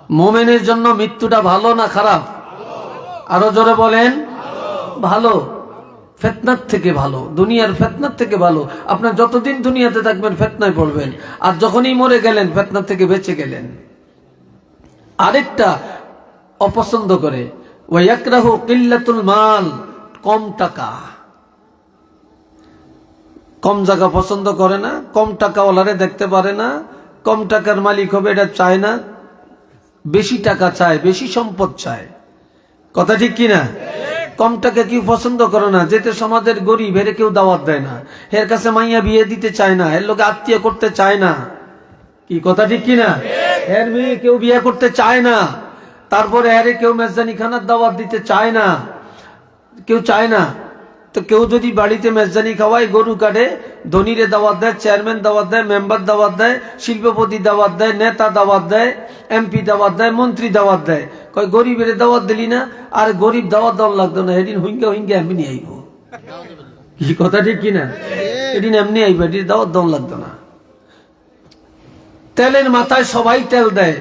মুমিনের জন্য মৃত্যুটা ভালো না খারাপ? আরো জোরে বলেন। ভালো। ফিতনার থেকে ভালো, দুনিয়ার ফিতনার থেকে ভালো। আপনার যতদিন দুনিয়াতে থাকবেন ফিতনায় পড়বেন, আর যখনই মরে গেলেন ফিতনা থেকে বেঁচে গেলেন। আরেকটা অপছন্দ করে, ওয়ায়াকরাহু কিল্লাতুল মাল, কম টাকা, কম জায়গা পছন্দ করে না, কম টাকাওয়ালারে দেখতে পারে না, কম টাকার মালিক হবে এটা চায় না, বেশি টাকা চায়, বেশি সম্পদ চায়। কথা ঠিক কিনা? কম টাকা কেউ পছন্দ করে না, যেতে সমাজের গরিব এর কেউ দাওয়াত দেয় না, এর কাছে মাইয়া বিয়ে দিতে চায় না, এর লোকে আত্মীয় করতে চায় না। কি কথা ঠিক কিনা? এর মেয়ে কেউ বিয়ে করতে চায় না, তারপরে এর কেউ মেজদানি খানার দাওয়াত দিতে চায় না, কেউ চায় না। তো কেউ যদি বাড়িতে মেজদানি খাওয়ায়, গরু কাটে, ধনীরে দাওয়াত দেয়, চেয়ারম্যান দাওয়াত দেয়, মেম্বার দাওয়াত দেয়, শিল্পপতি দাওয়াত দেয়, নেতা দাওয়াত দেয়, এমপি দাওয়াত দেয়, মন্ত্রী দাওয়াত দেয়, কয় গরিবের দাওয়াত দিলি না? আর গরিব দাওয়াত দেওয়ার লাগতো না, এদিন হুইঙ্গা হুইঙ্গা এমনি আইব। কি কথা ঠিক কিনা? এদিন এমনি আইব, এদিন দাওয়াত দেওয়ার লাগতো না। তেলের মাথায় সবাই তেল দেয়,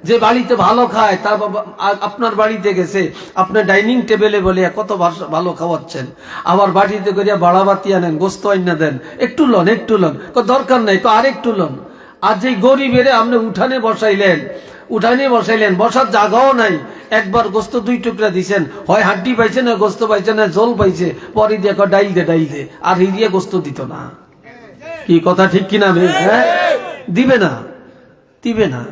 যে বাড়িতে ভালো খায় তার আপনার বাড়িতে গেছে, আপনার ডাইনিং টেবিলে বলে কত ভালো খাওয়াচ্ছেন, আবার বাড়িতে করিয়া বাড়াবাতি আনেন, গোস্ত আইনা দেন, একটু লন একটু লন, দরকার নাই তো আরেকটু লন। আর যে গরিবের আপনি উঠানে বসাইলেন, বসার জায়গাও নাই, একবার গোস্ত 2 টুকরা দিছেন, হয় হাড্ডি পাইছে না গোস্ত পাইছে না জল পাইছে, পরে দিয়ে ডাইল দে, আর হিরিয়া গোস্ত দিত না। কি কথা ঠিক কিনা? হ্যাঁ, দিবে না, দিবে না।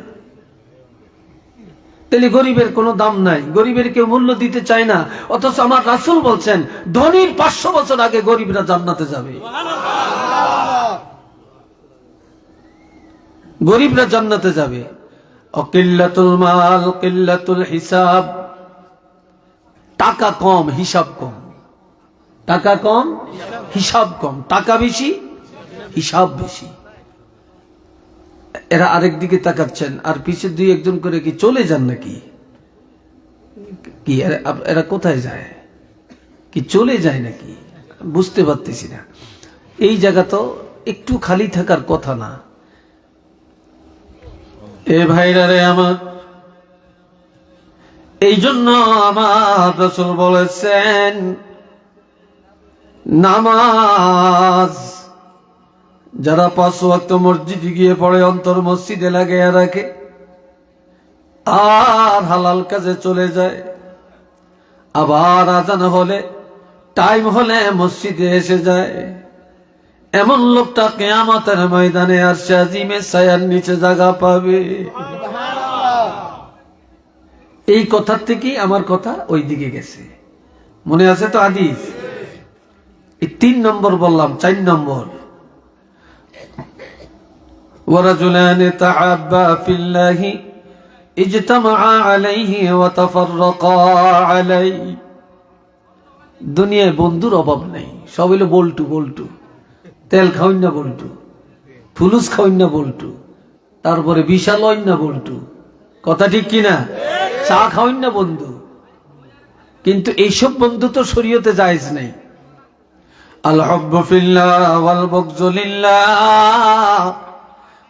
তাহলে গরিবের কোনো দাম নাই, গরিবের কেউ মূল্য দিতে চায় না। অথচ আমার রাসূল বলছেন ধনীর 500 বছর আগে গরিবরা জান্নাতে যাবে, গরিবরা জান্নাতে যাবে। অকিল্লাতুল মাল কিল্লাতুল হিসাব, টাকা কম হিসাব কম, টাকা কম হিসাব কম, টাকা বেশি হিসাব বেশি। এরা আরেক দিকে তাকাচ্ছেন, আর পিছের 2-1 করে কি চলে যান নাকি? কি এরা কোথায় যায়? কি চলে যায় নাকি? বুঝতে পারতেছি না। এই জায়গা তো একটু খালি থাকার কথা না। এ ভাইরা রে আমার, এই জন্য আমার রাসূল বলেছেন নামাজ যারা 5 ওয়াক্ত মসজিদে গিয়ে পড়ে, অন্তর মসজিদে লাগিয়ে রাখে, আর হালাল কাজে চলে যায়, আবার আজান হলে টাইম হলে মসজিদে এসে যায়, এমন লোকটা কিয়ামতের ময়দানে আরশে আজিমের ছায়ার নিচে জায়গা পাবে। এই কথার থেকেই আমার কথা ওই দিকে গেছে, মনে আছে তো হাদিস? এই 3 নম্বর বললাম, 4 নম্বর ورجلان تعابا في الله اجتمعا عليه وتفرقا عليه। দুনিয়ায় বন্ধুর অভাব নেই, সব হইলো বল্টু বল্টু, তেল খাওয়াই না বল্টু, ফুলুস খাওয়াই না বল্টু, তারপরে বিশাল হইন না বল্টু। কথা ঠিক কিনা? চা খাওয়াই না বন্ধু। কিন্তু এইসব বন্ধু তো শরীয়তে জায়েজ নাই। আল হুব্বু ফিল্লাহ ওয়াল বুগযু লিল্লাহ,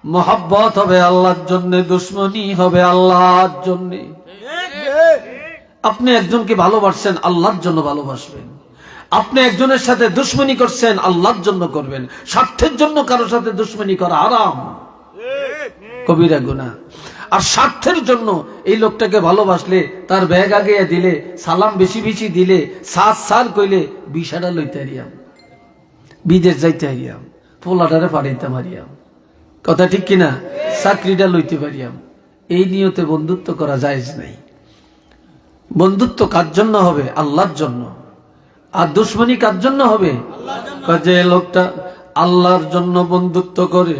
মোহাব্বত হবে আল্লাহর জন্য, দুশ্মনী হবে আল্লাহর জন্য। আপনি একজনকে ভালোবাসছেন, আল্লাহর জন্য ভালোবাসবেন। আপনি একজনের সাথে দুশ্মনী করছেন, আল্লাহর জন্য করবেন। স্বার্থের জন্য কারোর সাথে দুশ্মনী করা হারাম, কবিরা গুনাহ। আর স্বার্থের জন্য এই লোকটাকে ভালোবাসলে, তার ব্যাগ আগে দিলে, সালাম বেশি বেশি দিলে, সার কইলে বিষাটা লইতে হারিয়াম, বিদেশ যাইতে হারিয়াম, পোলাটারে পাঠাইতে হারিয়াম। কথা ঠিক কিনা? চাকরিটা লইতে পারিয়াম। এই নিয়তে বন্ধুত্ব করা জায়েজ নাই। বন্ধুত্ব কার জন্য হবে? আল্লাহর জন্য। আর দুশ্মনী কার জন্য হবে? যে লোকটা আল্লাহর জন্য বন্ধুত্ব করে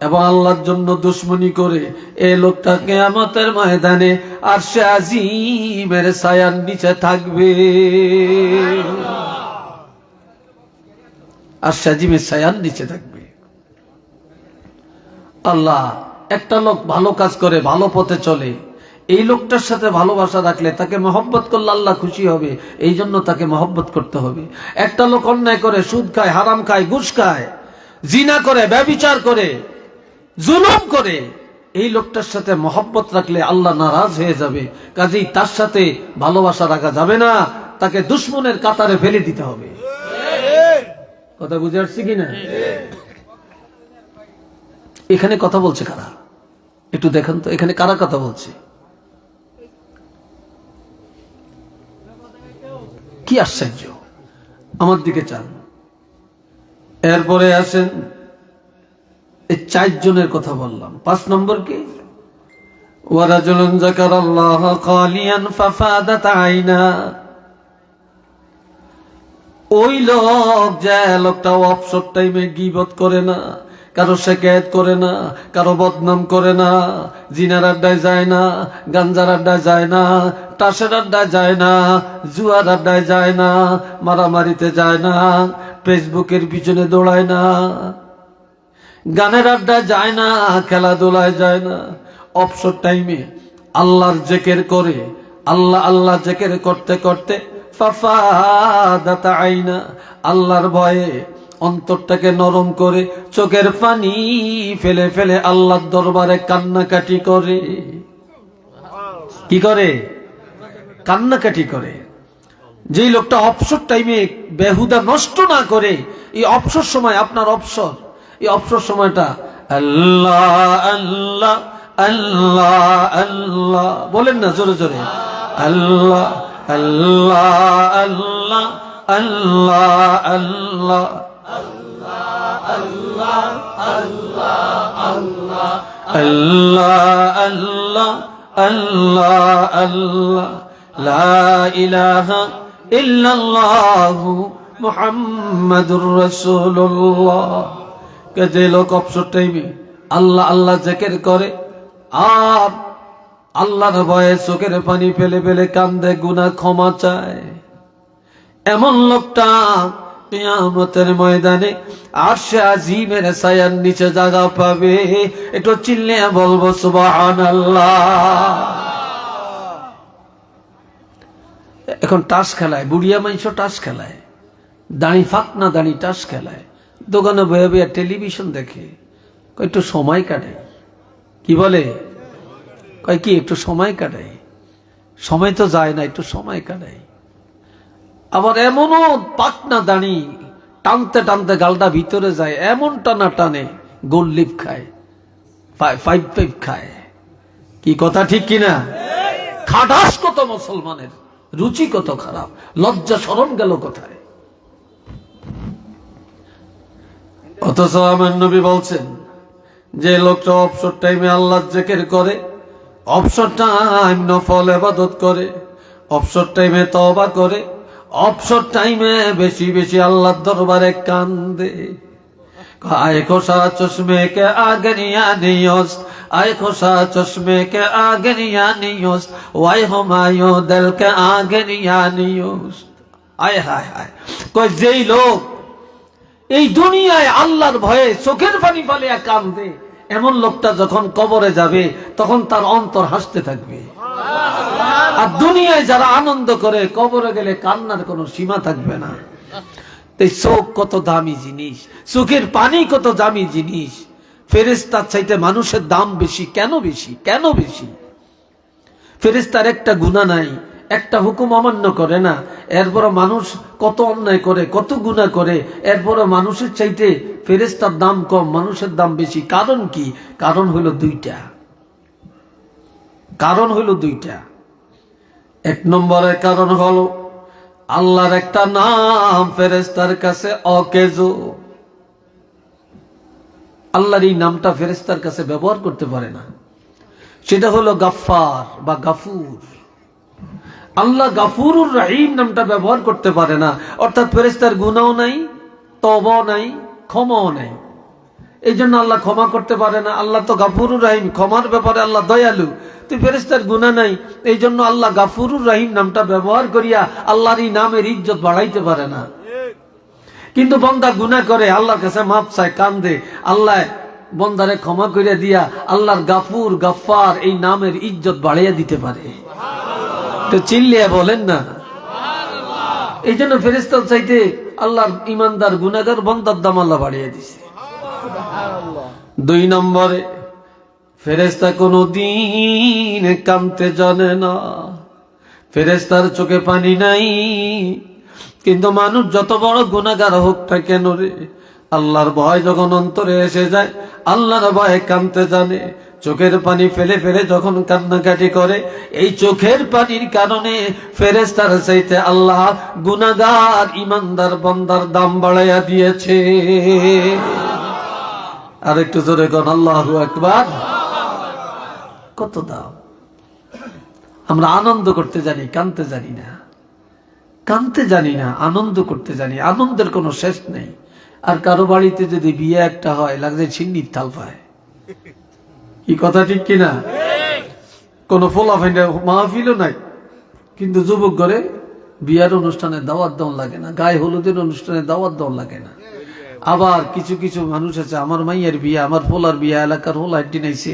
এবং আল্লাহর জন্য দুশ্মনী করে, এই লোকটা কিয়ামতের ময়দানে আরশে আজিমের ছায়ার নিচে থাকবে, আরশে আজিমের ছায়ার নিচে থাকবে। আল্লাহ, একটা লোক ভালো কাজ করে, ভালো পথে চলে, এই লোকটার সাথে ভালোবাসা রাখলে, তাকে মহব্বত করলে আল্লাহ খুশি হবে, এই জন্য তাকে মহব্বত করতে হবে। একটা লোক অন্যায় করে, সুদ খায়, হারাম খায়, ঘুষ খায়, জিনা করে, ব্যভিচার করে, জুলুম করে, এই লোকটার সাথে মহব্বত রাখলে আল্লাহ নারাজ হয়ে যাবে, কাজেই তার সাথে ভালোবাসা রাখা যাবে না, তাকে দুশ্মনের কাতারে ফেলে দিতে হবে। কথা বুঝে আসছি কিনা? এখানে কথা বলছে কারা? একটু দেখেন তো, এখানে কারা কথা বলছে? কি আশ্চর্য! আমার দিকে চান। এরপরে আসেন, এই 4 জনের কথা বললাম। 5 নম্বর কি? ওয়ারাজুলুন যাকারাল্লাহ খালিয়ান ফাফাদাত আইনা। ওই লোক, যে লোকটা অবসর টাইমে গীবত করে না, কারো শিকায়েত করে না, কারো বদনাম করে না, জিনার আড্ডায় যায় না, গাঞ্জার আড্ডায় যায় না, টাসের আড্ডায় যায় না, জুয়ার আড্ডায় যায় না, মারামারিতে যায় না, ফেসবুকের পিছনে দৌড়ায় না, গানের আড্ডায় যায় না, খেলাধুলায় যায় না, অবসর টাইমে আল্লাহর জিকির করে, আল্লাহ আল্লাহ জিকির করতে করতে ফাফাদাত আইনা, আল্লাহর ভয়ে অন্তরটাকে নরম করে চোখের পানি ফেলে ফেলে আল্লাহর দরবারে কান্নাকাটি করে। কি করে? কান্নাকাটি করে। যেই লোকটা অবসর টাইমে বেহুদা নষ্ট না করে, এই অবসর সময়, আপনার অবসর, এই অবসর সময়টা আল্লাহ আল্লাহ আল্লাহ আল্লাহ বলেন না জোরে জোরে, আল্লাহ আল্লাহ আল্লাহ আল্লাহ আল্লাহ আল্লাহ আল্লাহ আল্লাহ আল্লাহ আল্লাহ লা ইলাহা ইল্লাল্লাহু মুহাম্মাদুর রাসূলুল্লাহ। যে লোক অবসর টাইমে আল্লাহ আল্লাহ জিকির করে আর আল্লাহর ভয়ে চোখের পানি ফেলে ফেলে কান্দে, গুনাহ ক্ষমা চায়, এমন লোকটা কিয়ামতের ময়দানে আরশে আজিমের ছায়ার নিচে জায়গা পাবে। একটু চিল্লিয়ে বলবো সুবহানাল্লাহ। এখন টাস খেলায়, বুড়িয়া মানুষ টাস খেলায়, দাঁড়ি ফাঁক না দাঁড়ি টাস খেলায়, দোকানে বয়ে বয়ে টেলিভিশন দেখে, একটু সময় কাটায়। কি বলে? কয় কি একটু সময় কাটাই? সময় তো যায় না, একটু সময় কাটাই। আবার এমনও পাকনা দাঁড়ি টানতে টানতে গালটা ভিতরে যায়, এমন টানা টানে গোল লিপ খায়, 5 খায়। কি কথা ঠিক কিনা? খাটাস কত মুসলমানের, রুচি কত খারাপ, লজ্জা শরম গেল কোথায়? অথচ আমার নবী বলছেন, যে লোকটা অবসর টাইমে আল্লাহর জিকির করে, অবসর টাইম নফল ইবাদত করে, অবসর টাইমে তওবা করে, অবসর টাইমে বেশি বেশি আল্লাহর দরবারে কান্দে। आए खुशा चश्मे के आगनिया नियोस्त, आए खुशा चश्मे के आगनिया नियोस्त, वाई हुमायूं दिल के आगनिया नियोस्त। आए हाय हाय, कोई যেই লোক এই দুনিয়ায় আল্লাহর ভয়ে চোখের পানি ফেলে কান্দে, এমন লোকটা যখন কবরে যাবে তখন তার অন্তর হাসতে থাকবে। আর দুনিয়ায় যারা আনন্দ করে, কবরে গেলে কান্নার কোনো সীমা থাকবে না। তাই চোখ কত দামি জিনিস, চোখের পানি কত দামি জিনিস। ফেরেশতার চাইতে মানুষের দাম বেশি। কেন বেশি? কেন বেশি? ফেরেশতার একটা গুনাহ নাই, একটা হুকুম অমান্য করে না, এরপর মানুষ কত অন্যায় করে, কত গুনাহ করে, এরপর মানুষের চাইতে ফেরেশতার দাম কম, মানুষের দাম বেশি। কারণ কি? কারণ হলো দুইটা। কারণ হলো দুইটা। 1 নম্বরের কারণ হলো আল্লাহর একটা নাম ফেরেশতার কাছে অকেজো। আল্লাহর এই নামটা ফেরেশতার কাছে ব্যবহার করতে পারে না, সেটা হলো গাফফার বা গাফুর। আল্লাহ গাফুরুর রহিম নামটা ব্যবহার করতে পারে না, অর্থাৎ ফেরেশতার গুনাহও নাই, তওবাও নাই, ক্ষমাও নাই। এই জন্য আল্লাহ ক্ষমা করতে পারে না। আল্লাহ তো গাফুরুর রহিম, ক্ষমার ব্যাপারে আল্লাহ দয়ালু। তুই ফেরেশতার গুনাহ নাই, এই জন্য আল্লাহ গাফুরুর রহিম নামটা ব্যবহার করিয়া আল্লাহর এই নামের ইজ্জত বাড়াইতে পারে না। কিন্তু বান্দা গুনাহ করে, আল্লাহর কাছে মাপ চায়, কান্দে, আল্লাহ বান্দারে ক্ষমা করিয়া দিয়া আল্লাহর গাফুর গাফফার এই নামের ইজ্জত বাড়াইয়া দিতে পারে। তো চিল্লিয়া বলেন না। এই জন্য ফেরেশতার চাইতে আল্লাহর ইমানদার গুনাহগার বান্দার দাম আল্লাহ বাড়িয়ে দিছে। 2 নম্বরে ফেরেশতা কোনো দিন কাঁদতে জানে না, ফেরেশতার চোখে পানি নাই। কিন্তু মানুষ যত বড় গুনাহগার হোক না কেন রে, আল্লাহর ভয় যখন অন্তরে এসে যায়, আল্লাহর ভয়ে কাঁদতে জানে। চোখের পানি ফেলে ফেলে যখন কান্নাকাটি করে, এই চোখের পানির কারণে ফেরেশতার চাইতে আল্লাহ গুনাহগার ইমানদার বান্দার দাম বাড়াইয়া দিয়েছে। আর একটু জোরে কোন আল্লাহু আকবার। কত দাম! আমরা আনন্দ করতে জানি, কাঁদতে জানি না। কাঁদতে জানি না, আনন্দ করতে জানি। আনন্দের কোনো শেষ নেই। আর কারো বাড়িতে যদি বিয়ে একটা হয়, লাগছে ছিন্নির থাল পায়। কি কথা ঠিক কিনা? কোনো ফোলাফাইন্ডা মাহফিলও নাই, কিন্তু যুবক ঘরে বিয়ার অনুষ্ঠানে দাওয়াত দেওয়া লাগে না, গায়ে হলুদের অনুষ্ঠানে দাওয়াত দেওয়া লাগে না। আবার কিছু কিছু মানুষ আছে, আমার মাইয়ের বিয়া, আমার পোলার বিয়া, এলাকার হোলা একটি নাইছে,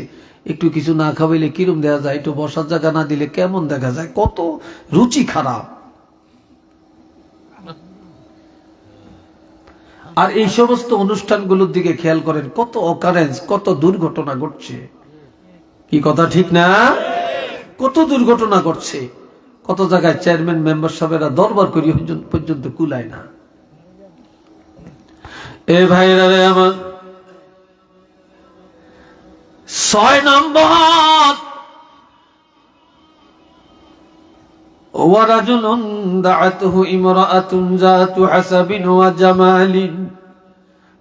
একটু কিছু না খাওয়াইলে কিরম দেওয়া যায়, একটু বসার জায়গা না দিলে কেমন দেখা যায়। কত রুচি খারাপ। আর এই সমস্ত অনুষ্ঠানগুলোর দিকে খেয়াল করেন, কত অকারেন্স, কত দুর্ঘটনা ঘটছে। কি কথা ঠিক না? কত দুর্ঘটনা ঘটছে। কত জায়গায় চেয়ারম্যান মেম্বার সাহেবেরা দরবার করি পর্যন্ত কুলায় না। এ ভাইরা রে আমার, 6 নম্বর, ورجل دعته امرأة ذات حسب وجمال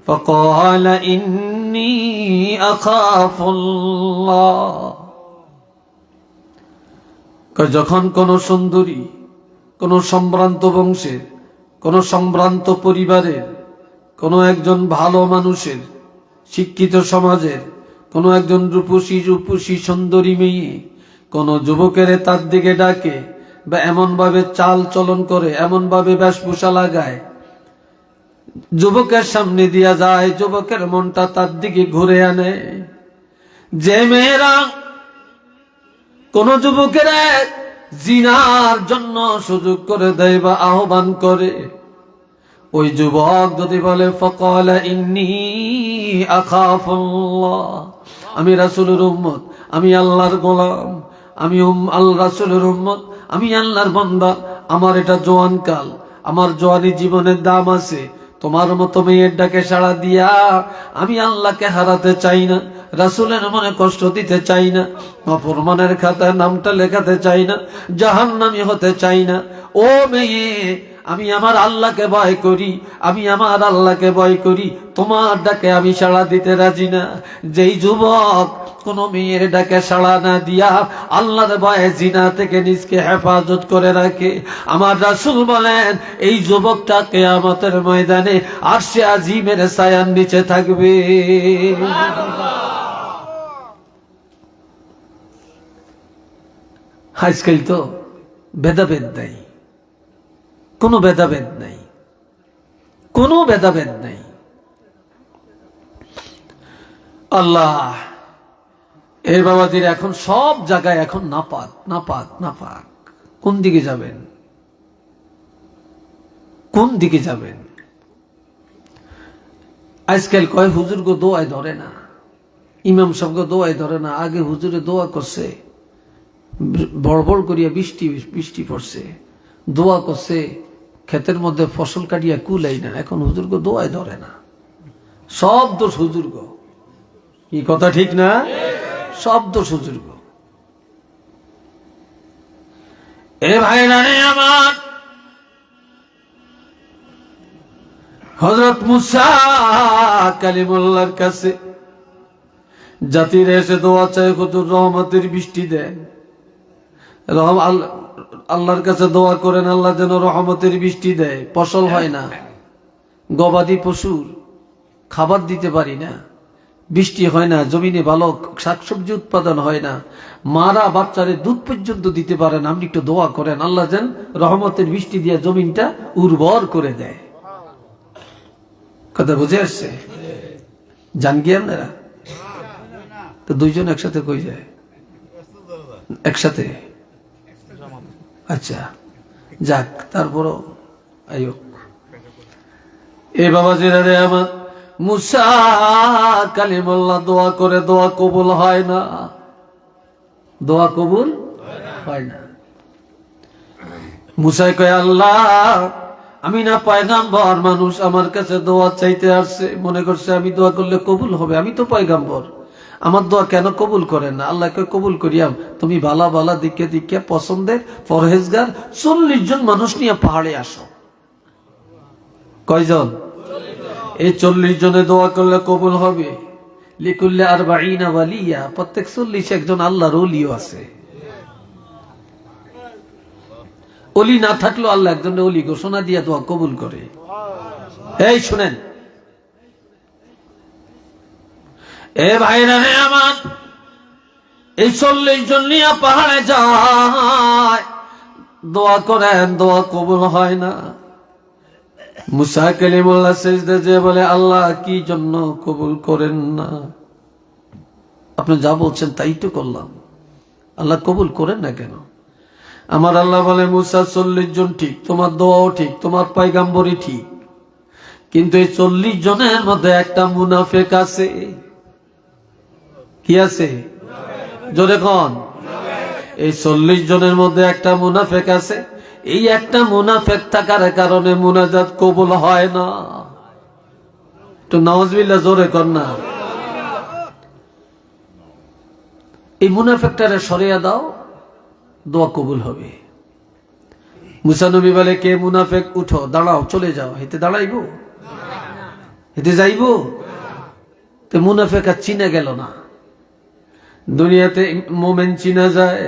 فقال إني أخاف الله। যখন কোন সুন্দরী, কোন সম্ভ্রান্ত বংশের, কোন সম্ভ্রান্ত পরিবারের, কোন একজন ভালো মানুষের, শিক্ষিত সমাজের কোন একজন রূপসী সুন্দরী মেয়ে কোন যুবকের তার দিকে ডাকে, বা এমন ভাবে চাল চলন করে, এমন ভাবে বেশভূষা লাগায়, যুবকের সামনে দিয়া যায়, যুবকের মনটা তার দিকে ঘুরে আনে। যে মেয়েরা কোন যুবকের জিনার জন্য সুযোগ করে দেয় বা আহ্বান করে, ওই যুবক যদি বলে ফাকালা ইন্নী আখাফুল্লাহ, আমি রাসূলের উম্মত, আমি আল্লাহর গোলাম, আমি আল্লাহ রাসূলের উম্মত, আমি আল্লাহর বান্দা, আমার এটা জোয়ান কাল, আমার জোয়ানি জীবনের দাম আছে, তোমার মতো মেয়ের ডাকে সাড়া দিয়া আমি আল্লাহকে হারাতে চাই না, রাসূলের মনে কষ্ট দিতে চাই না, অপমানের খাতায় নামটা লেখাতে চাই না, জাহান্নামী হতে চাই না। ও মেয়ে, আমি আমার আল্লাহকে ভয় করি, আমি আমার আল্লাহকে ভয় করি, তোমার ডাকে আমি সাড়া দিতে রাজি না। যেই যুবক কোন মেয়ের ডাকে সাড়া না দিয়া আল্লাহর ভয়ে জিনা থেকে নিজকে হেফাজত করে রাখে, আমার রাসূল বলেন এই যুবকটা কিয়ামতের ময়দানে আরশে আজিমের ছায়ার নিচে থাকবে। আজকাল তো ভেদাভেদ নাই, কোনো ভেদাভেদ নাই, কোনো ভেদাভেদ নাই। আল্লাহ, এই বাবাজির এখন সব জায়গায় এখন নাপাক নাপাক নাপাক। কোন দিকে যাবেন? কোন দিকে যাবেন? আজকাল কয় হুজুর গো দোয়ায় ধরে না, ইমাম সাহেব গো দোয়ায় ধরে না। আগে হুজুরে দোয়া করছে, বড় বড় করিয়া বৃষ্টি বৃষ্টি পড়ছে, দোয়া করছে, ক্ষেতের মধ্যে ফসল কাটিয়া কুলাই না। এখন হুজুর গো দোয়ায় ধরে না, সব দোষ হুজুর গো। কি কথা ঠিক না? সব দোষ হুজুর গো। এ ভাই রানে আমার, হযরত মুসা কালিমুল্লাহর কাছে জাতির এসে দোয়া চায়, হুজুর রহমতের বৃষ্টি দেন, আল্লাহর কাছে দোয়া করেন আল্লাহ যেন রহমতের বৃষ্টি দেয়। ফসল হয় না, গবাদি পশুর খাবার দিতে পারি না, বৃষ্টি হয় না, জমিনে ভালো শাকসবজি উৎপাদন হয় না, মারা বাচ্চারে দুধ পর্যন্ত দিতে পারেন। আপনি একটু দোয়া করেন আল্লাহ যেন রহমতের বৃষ্টি দিয়ে জমিনটা উর্বর করে দেয়। কথা বুঝে আসছে? জান কি আপনারা? তো দুইজন একসাথে কই যায়? একসাথে? আচ্ছা যাক, তারপরও আইও। এ বাবা জিরা রে আমার, মুসা কালিমুল্লাহ দোয়া করে, দোয়া কবুল হয় না, দোয়া কবুল হয় না। মুসা কয়, আল্লাহ আমি না পয়গাম্বর, মানুষ আমার কাছে দোয়া চাইতে আসছে, মনে করছে আমি দোয়া করলে কবুল হবে, আমি তো পয়গাম্বর, আমার দোয়া কেন কবুল করেন না? আল্লাহকে কবুল করিয়াম, তুমি বালা বালা দিকে দিকে পছন্দের পরহেজগার 40 জন মানুষ নিয়ে পাহাড়ে আসো। কয়জন? এই 40 জনে দোয়া করলে কবুল হবে। লিকুল্লি আরবাঈনা ওয়ালিয়া, প্রত্যেক 40 একজন আল্লাহর ওলিও আছে। ওলি না থাকলেও আল্লাহ একজনের ওলি ঘোষণা দিয়ে দোয়া কবুল করে। এই শুনেন, এ ভাইরা রে আমার, এই 40 জন নিয়ে পাহাড়ে যায়, দোয়া করেন, দোয়া কবুল হয় না। মুসা কালিমুল্লাহ সিজদা যে বলে, আল্লাহ কি জন্য কবুল করেন না? আপনি যা বলছেন তাই তো করলাম, আল্লাহ কবুল করেন না কেন? আমার আল্লাহ বলে, মুসা 40 জন ঠিক, তোমার দোয়াও ঠিক, তোমার পয়গাম্বরই ঠিক, কিন্তু এই 40 জনের মধ্যে একটা মুনাফিক আছে। কি আছে? জোরে কোন? এই 40 জনের মধ্যে একটা মুনাফিক আছে। এই একটা মুনাফিক থাকার কারণে মুনাজাত কবুল হয় না। তো নাউজুবিল্লাহ জোরে কর না। এই মুনাফিকটারে সরিয়ে দাও, দোয়া কবুল হবে। মুসা নবী বলে, কে মুনাফিক? উঠো, দাঁড়াও, চলে যাও। হেতে দাঁড়াইবো? হেতে যাইবো? তো মুনাফিক আর চিনা গেল না। দুনিয়াতে মোমেন চিনা যায়,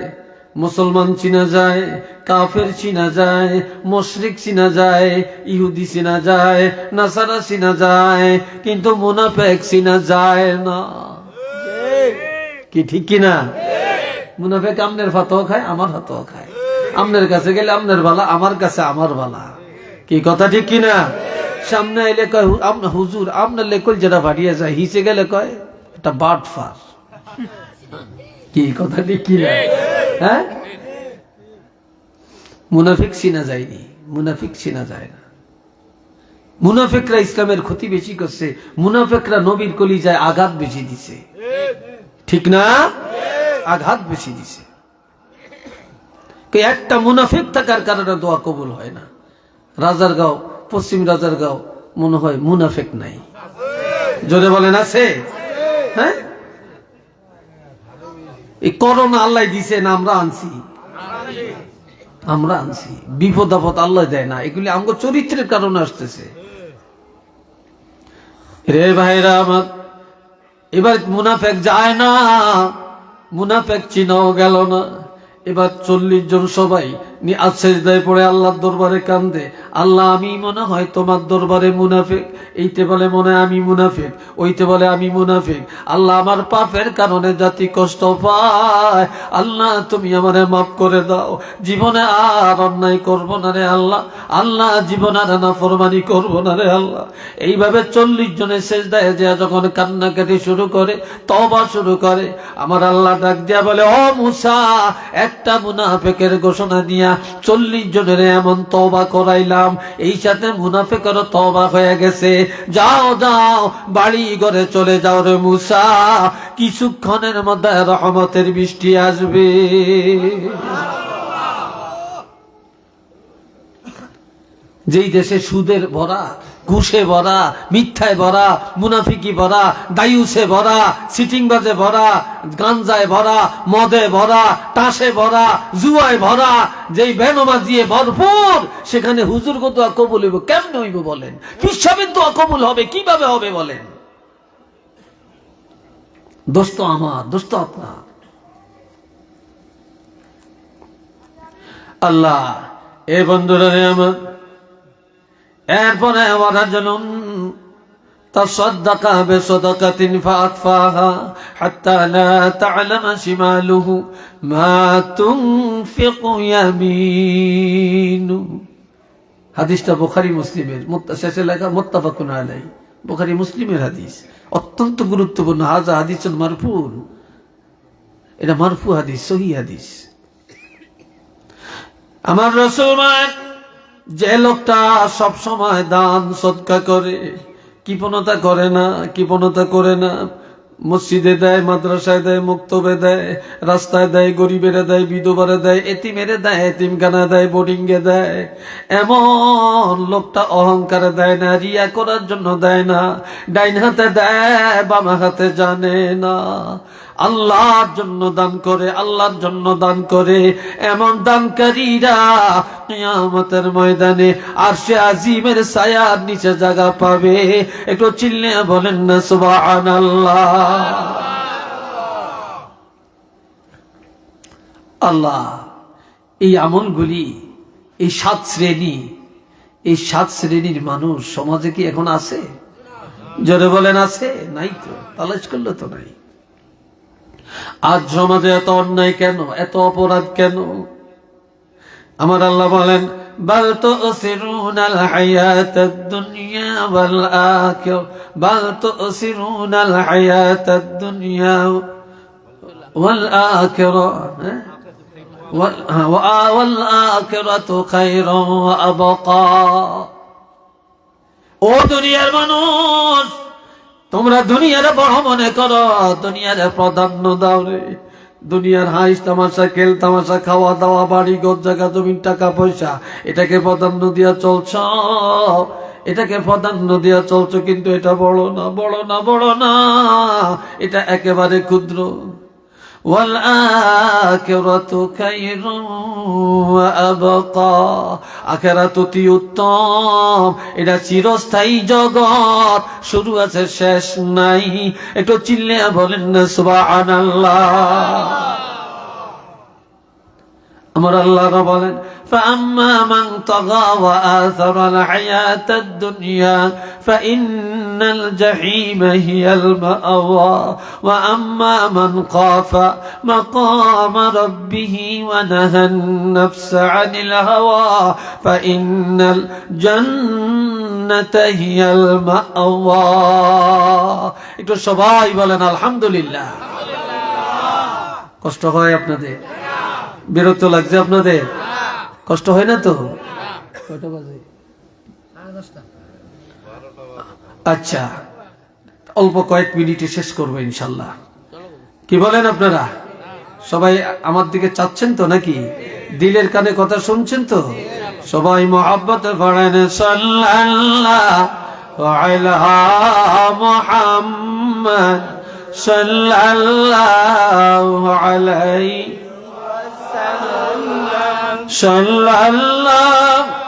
মুসলমান চিনা যায়, কাফের চিনা যায়, মুশরিক চিনা যায়, ইহুদি চিনা যায়, নাসারা চিনা যায়, কিন্তু মুনাফিক চিনা যায় না। কি ঠিক কিনা? মুনাফিক আমনের ভাতও খায়, আমার হাতও খায়। আমনের কাছে গেলে আমনের বালা, আমার কাছে আমার বালা। কি কথা ঠিক কিনা? সামনে এলে কয়, হুজুর আপনার লেকল যেটা ভাটিয়ে যায়, হিসে গেলে কয় এটা বাট ফার। কি কথা ঠিক কিনা? হ্যাঁ, মুনাফিক চিনা যায়নি, মুনাফিক চিনা যায় না। মুনাফিকরা ইসলামের ক্ষতি বেশি করছে, মুনাফিকরা নবীর কলিজায় আঘাত বেশি দিছে। ঠিক না? আঘাত বেশি দিছে। একটা মুনাফিক থাকার কারণে দোয়া কবুল হয় না। রাজারগাঁও, পশ্চিম রাজারগাঁও মনে হয় মুনাফিক নাই। জোরে বলেন আছে? হ্যাঁ, এই করোনা আল্লাহ দিছে না আমরা আনছি? আমরা আনছি। বিপদ আপদ আল্লাহ দেয় না, এগুলি আমাদের চরিত্রের কারণে আসতেছে। রে ভাইরা আমার, এবার মুনাফিক যায় না, মুনাফিক চিনাও গেল না। এবার 40 জন সবাই সেজদায় পড়ে আল্লাহর দরবারে কান্দে, আল্লাহ আমি মনে হয় তোমার দরবারে মুনাফিক। এইতে বলে মনে হয় আমি মুনাফিক, ওইতে বলে আমি মুনাফিক। আল্লাহ আমার পাপের কারণে জাতি কষ্ট পায়, আল্লাহ তুমি আমারে মাফ করে দাও, জীবনে আর অন্যায় করব না রে আল্লাহ, আল্লাহ জীবন আর নাফরমানি করব না রে আল্লাহ। এইভাবে 40 জনের সেজদায় যে যখন কান্নাকাটি শুরু করে, তওবা শুরু করে, আমার আল্লাহ ডাক দিয়া বলে, ও মুসা, একটা মুনাফিকের ঘোষণা দিয়া 40 জনের এমন তওবা করাইলাম, এই সাথে মুনাফিকেরও তওবা হয়ে গেছে। যাও যাও, বাড়ি ঘরে চলে যাও রে মুসা, কিছুক্ষণের মধ্যে রহমতের বৃষ্টি আসবে। যেই দেশে সুদের ভরা, ঘুষে ভরা, মিথ্যায় ভরা, মুনাফিকি ভরা, দায়ুসে ভরা, সিটিংবাজে ভরা, গাঞ্জায় ভরা, মদে ভরা, টাসে ভরা, জুয়ায় ভরা, যেই বেনমাজিয়ে ভরপুর, সেখানে হুজুর কো দোয়া কবুল হইব কেমনে হইব বলেন? পিসাবের দোয়া কবুল হবে কিভাবে হবে বলেন? দোষ তো আমার, দোষ তো আপনার। আল্লাহ এ বন্ধুরা রে আমার, এরপরে ওয়ারাজুলুন তাসাদ্দাকা বিসাদাকাতিন ফাআখফাহা হাত্তা লা তা'লামা শিমালুহু মা তুনফিকু ইয়ামিনু। হাদিসটা বুখারী মুসলিমের, শেষে লেখা মুত্তাফাকুন আলাইহি, বুখারী মুসলিমের হাদিস, অত্যন্ত গুরুত্বপূর্ণ। হাযা হাদিসুন মারফু, এটা মারফু হাদিস, সহিহ হাদিস। আমার রাসূল, যে লোকটা সব সময় দান সদকা করে, কৃপণতা করে না, কৃপণতা করে না। মসজিদে দেয়, মাদ্রাসায় দেয়, মুক্তবে দেয়, রাস্তায় দেয়, গরিবেরা দেয়, বিধবারে দেয়, এতিমেরে দেয়, এতিমখানা দেয়, বোর্ডিংয়ে দেয়। এমন লোকটা অহংকারে দেয় না, রিয়া করার জন্য দেয় না। ডাইন হাতে দেয়, বাম হাতে জানে না। আল্লাহর জন্য দান করে, আল্লাহর জন্য দান করে। এমন দানকারীরা কিয়ামতের ময়দানে আরশে আজিমের ছায়ার নিচে জায়গা পাবে। একটু চিল্লে বলেন না সুবহানাল্লাহ। আল্লাহ এই আমলগুলি, এই 7 শ্রেণী, এই 7 শ্রেণীর মানুষ সমাজে কি এখন আছে? জোরে বলেন আছে? নাই তো, তালাশ করলে তো নাই। আজ সমাজে এত অন্যায় কেন, এত অপরাধ কেন? আমার আল্লাহ বলেন বাল তুসিরুনাল হায়াতাদ দুনিয়া ওয়াল আখিরা, বাল তুসিরুনাল হায়াতাদ দুনিয়া ওয়াল আখিরা ওয়াল আখিরাতু খায়রুন ওয়া আবকা। ও দুনিয়ার মানুষ, তোমরা দুনিয়ার বড় মনে করো, দুনিয়ার প্রাধান্য দাও রে। দুনিয়ার হাইস তামাশা, খেল তামাশা, খাওয়া দাওয়া, বাড়ি ঘর, জায়গা জমিন, টাকা পয়সা, এটাকে প্রাধান্য দিয়া চলছ, এটাকে প্রাধান্য দিয়া চলছ। কিন্তু এটা বড় না, বড় না, বড় না, এটা একেবারে ক্ষুদ্র। ওয়াল আখিরাতু খায়রুন ওয়া আবকা, আখিরাত অতি উত্তম, এটা চিরস্থায়ী জগৎ, শুরু আছে শেষ নাই। একটু চিল্লে বলেন না সুবহানাল্লাহ। আমার আল্লাহ বলেন فأما من طغى وآثر الحياة الدنيا فإن الجحيم هي المأوى وأما من خاف مقام ربه ونهى النفس عن الهوى فإن الجنة هي المأوى. একটু সবাই বলেন আলহামদুলিল্লাহ। কষ্ট হয় আপনাদের? বিরক্ত লাগছে আপনাদের? কষ্ট হয় না তো? কয়টা বাজে? আচ্ছা, অল্প কয়েক মিনিটে শেষ করবো ইনশাল্লাহ। কি বলেন আপনারা? সবাই আমার দিকে চাচ্ছেন তো নাকি? দিলের কানে কথা শুনছেন তো? সবাই মুহাব্বতে পড়েন সাল্লাল্লাহু আলা মুহাম্মদ সাল্লাল্লাহু আলাইহি সাল্লাল্লাহু